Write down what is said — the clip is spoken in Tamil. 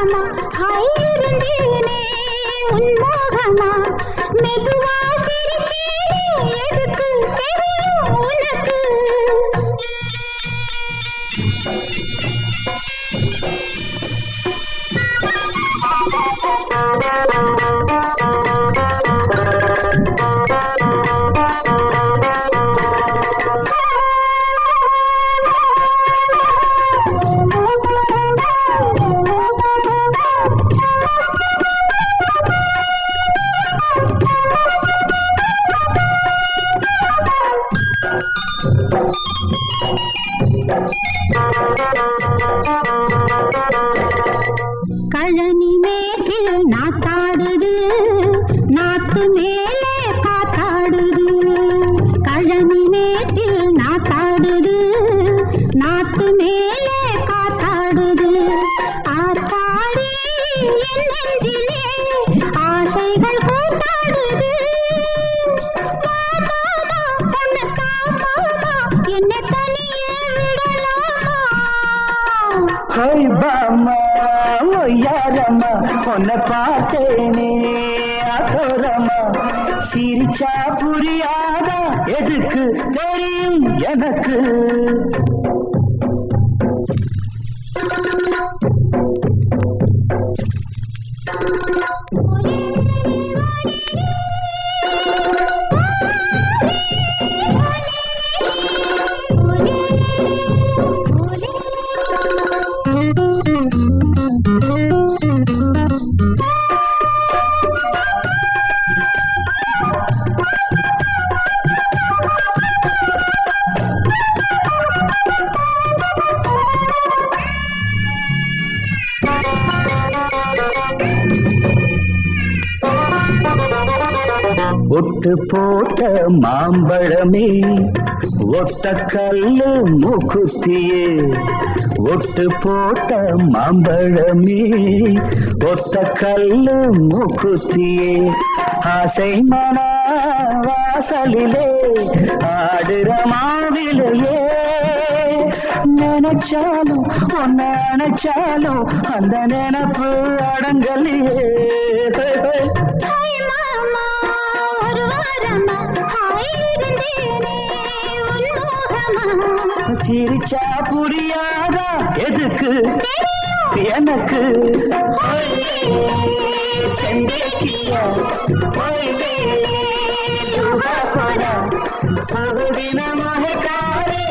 உன்மோகமா ஆயிருந்தேனே உன்மோகமா மெதுவா சிரிச்சேனே எதுக்கு தெரியும் உனக்கு கழனி மேட்டில் நாத்தாடுது நாத்து மேலே காத்தாடுது கழனி மேட்டில் நாத்தாடுது நாத்து மேலே காத்தாடுது ஆத்தாடி என் நெஞ்சிலே ஆசைகள் கூத்தாடுது என்ன தனியே விடலாமா யாரம்மா உன்னை பார்த்தேனே அதோரம்மா சிரிச்சா புரியாதா எதுக்கு தெரியும் எனக்கு ஒட்டு போட்ட மாம்பழமே ஒட்ட கல்லு மூக்குத்தியே ஒட்டு போட்ட மாம்பழமே ஒட்ட கல்லு மூக்குத்தியே ஆசை மன வாசலிலே ஆடுற மாவிலையே நினைச்சாலும் ஒன்ன நினைச்சாலும் அந்த நினைப்பு அடங்கலையே சிரிச்சா புரியாதா எதுக்கு எனக்கு சகுதினமாக காலே